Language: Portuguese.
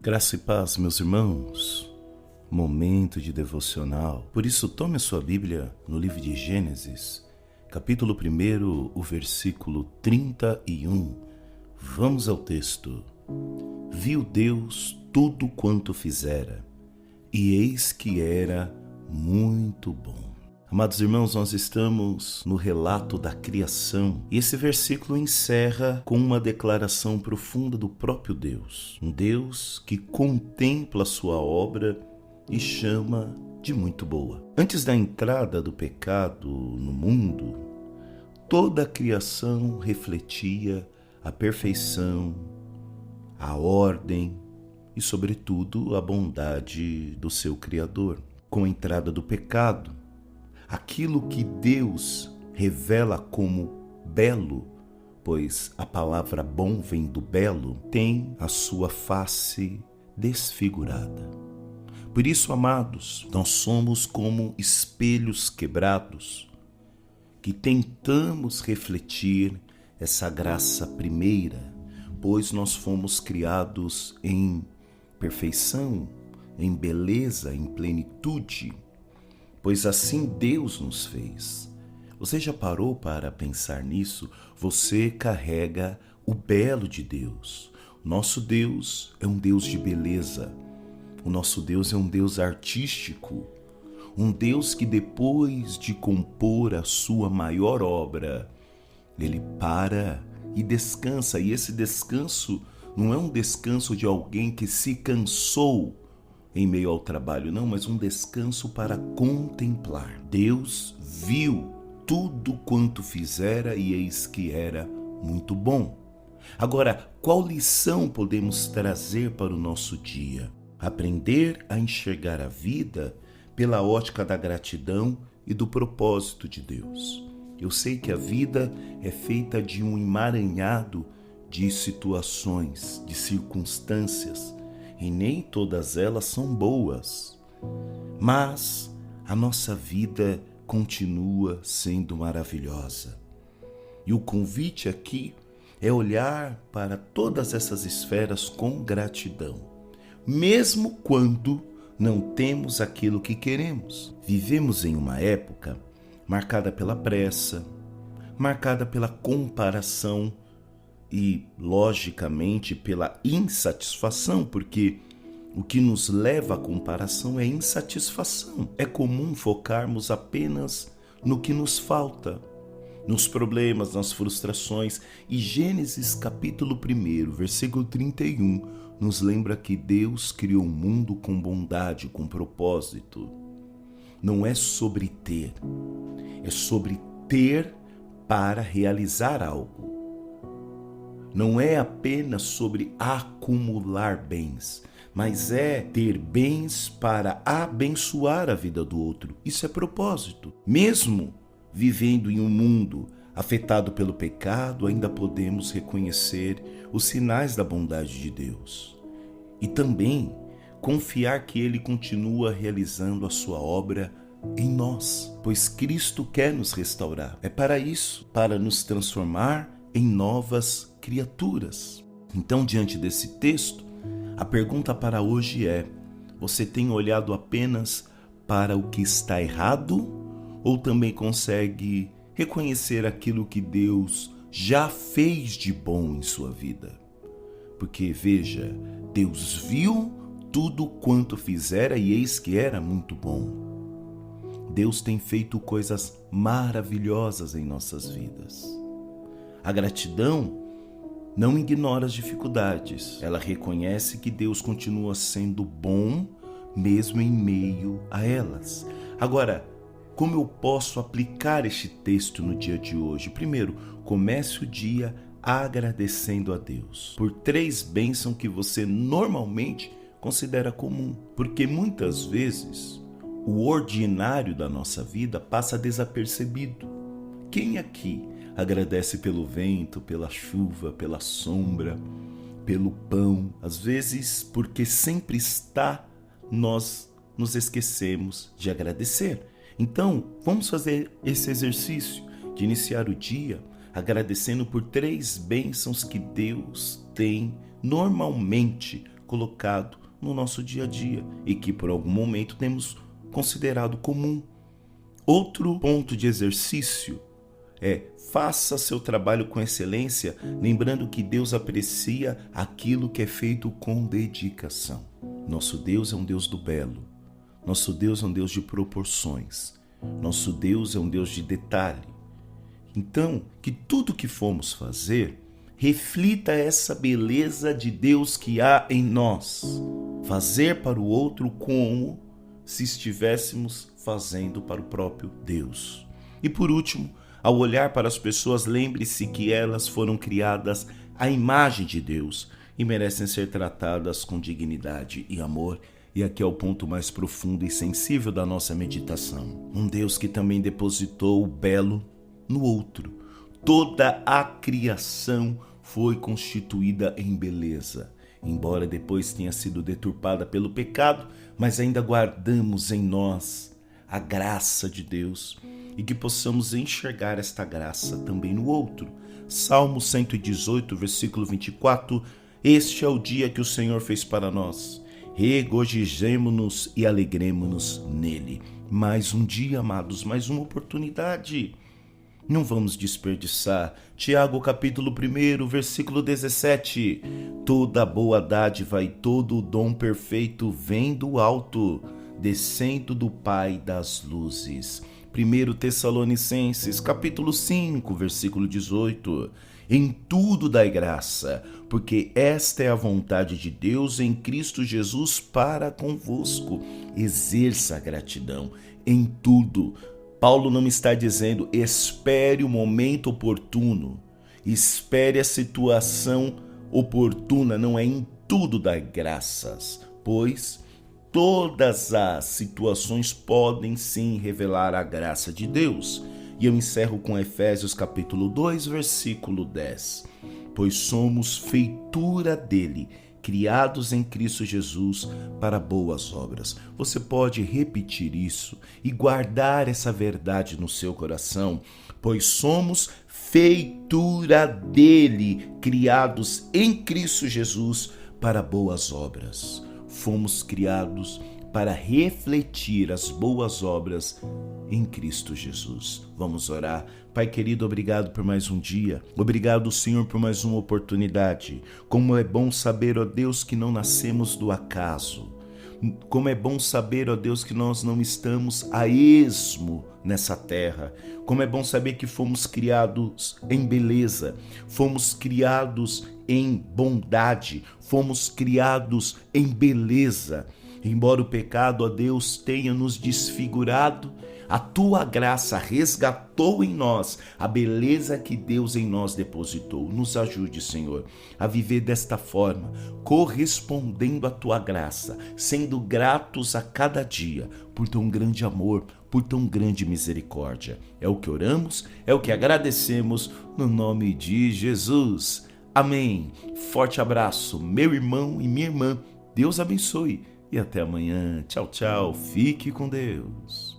Graça e paz, meus irmãos. Momento de devocional. Por isso, tome a sua Bíblia no livro de Gênesis, capítulo 1, o versículo 31. Vamos ao texto. Viu Deus tudo quanto fizera, e eis que era muito bom. Amados irmãos, nós estamos no relato da criação e esse versículo encerra com uma declaração profunda do próprio Deus. Um Deus que contempla a sua obra e chama de muito boa. Antes da entrada do pecado no mundo, toda a criação refletia a perfeição, a ordem e, sobretudo, a bondade do seu Criador. Com a entrada do pecado, aquilo que Deus revela como belo, pois a palavra bom vem do belo, tem a sua face desfigurada. Por isso, amados, nós somos como espelhos quebrados, que tentamos refletir essa graça primeira, pois nós fomos criados em perfeição, em beleza, em plenitude, pois assim Deus nos fez. Você já parou para pensar nisso? Você carrega o belo de Deus. Nosso Deus é um Deus de beleza. O nosso Deus é um Deus artístico. Um Deus que depois de compor a sua maior obra, Ele para e descansa. E esse descanso não é um descanso de alguém que se cansou em meio ao trabalho, não, mas um descanso para contemplar. Deus viu tudo quanto fizera e eis que era muito bom. Agora, qual lição podemos trazer para o nosso dia? Aprender a enxergar a vida pela ótica da gratidão e do propósito de Deus. Eu sei que a vida é feita de um emaranhado de situações, de circunstâncias, e nem todas elas são boas, mas a nossa vida continua sendo maravilhosa. E o convite aqui é olhar para todas essas esferas com gratidão, mesmo quando não temos aquilo que queremos. Vivemos em uma época marcada pela pressa, marcada pela comparação e, logicamente, pela insatisfação, porque o que nos leva à comparação é insatisfação. É comum focarmos apenas no que nos falta, nos problemas, nas frustrações. E Gênesis capítulo 1, versículo 31, nos lembra que Deus criou o mundo com bondade, com propósito. Não é sobre ter, é sobre ter para realizar algo. Não é apenas sobre acumular bens, mas é ter bens para abençoar a vida do outro. Isso é propósito. Mesmo vivendo em um mundo afetado pelo pecado, ainda podemos reconhecer os sinais da bondade de Deus. E também confiar que Ele continua realizando a sua obra em nós, pois Cristo quer nos restaurar. É para isso, para nos transformar em novas criaturas. Então, diante desse texto, a pergunta para hoje é: você tem olhado apenas para o que está errado ou também consegue reconhecer aquilo que Deus já fez de bom em sua vida? Porque, veja, Deus viu tudo quanto fizera e eis que era muito bom. Deus tem feito coisas maravilhosas em nossas vidas. A gratidão não ignora as dificuldades. Ela reconhece que Deus continua sendo bom mesmo em meio a elas. Agora, como eu posso aplicar este texto no dia de hoje? Primeiro, comece o dia agradecendo a Deus por 3 bênçãos que você normalmente considera comum. Porque muitas vezes o ordinário da nossa vida passa desapercebido. Quem aqui agradece pelo vento, pela chuva, pela sombra, pelo pão? Às vezes, porque sempre está, nós nos esquecemos de agradecer. Então, vamos fazer esse exercício de iniciar o dia agradecendo por 3 bênçãos que Deus tem normalmente colocado no nosso dia a dia e que por algum momento temos considerado comum. Outro ponto de exercício é: faça seu trabalho com excelência, lembrando que Deus aprecia aquilo que é feito com dedicação. Nosso Deus é um Deus do belo. Nosso Deus é um Deus de proporções. Nosso Deus é um Deus de detalhe. Então, que tudo que formos fazer reflita essa beleza de Deus que há em nós. Fazer para o outro como se estivéssemos fazendo para o próprio Deus. E por último, ao olhar para as pessoas, lembre-se que elas foram criadas à imagem de Deus e merecem ser tratadas com dignidade e amor. E aqui é o ponto mais profundo e sensível da nossa meditação. Um Deus que também depositou o belo no outro. Toda a criação foi constituída em beleza. Embora depois tenha sido deturpada pelo pecado, mas ainda guardamos em nós a graça de Deus e que possamos enxergar esta graça também no outro. Salmo 118, versículo 24: Este é o dia que o Senhor fez para nós. Regozijemo-nos e alegremo-nos nele. Mais um dia, amados, mais uma oportunidade. Não vamos desperdiçar. Tiago capítulo 1, versículo 17. Toda boa dádiva e todo o dom perfeito vem do alto, descendo do Pai das luzes. 1 Tessalonicenses capítulo 5, versículo 18. Em tudo dai graça, porque esta é a vontade de Deus em Cristo Jesus para convosco. Exerça a gratidão em tudo. Paulo não está dizendo espere o momento oportuno, espere a situação oportuna, não é em tudo dar graças, pois todas as situações podem sim revelar a graça de Deus. E eu encerro com Efésios capítulo 2, versículo 10. Pois somos feitura dele, criados em Cristo Jesus para boas obras. Você pode repetir isso e guardar essa verdade no seu coração, pois somos feitura dele, criados em Cristo Jesus para boas obras. Fomos criados para refletir as boas obras em Cristo Jesus. Vamos orar. Pai querido, obrigado por mais um dia. Obrigado, Senhor, por mais uma oportunidade. Como é bom saber, ó Deus, que não nascemos do acaso. Como é bom saber, ó Deus, que nós não estamos a esmo nessa terra. Como é bom saber que fomos criados em beleza, fomos criados em bondade, fomos criados em beleza. Embora o pecado, ó Deus, tenha nos desfigurado, a tua graça resgatou em nós a beleza que Deus em nós depositou. Nos ajude, Senhor, a viver desta forma, correspondendo à tua graça, sendo gratos a cada dia por tão grande amor, por tão grande misericórdia. É o que oramos, é o que agradecemos no nome de Jesus. Amém. Forte abraço, meu irmão e minha irmã. Deus abençoe. E até amanhã. Tchau, tchau. Fique com Deus.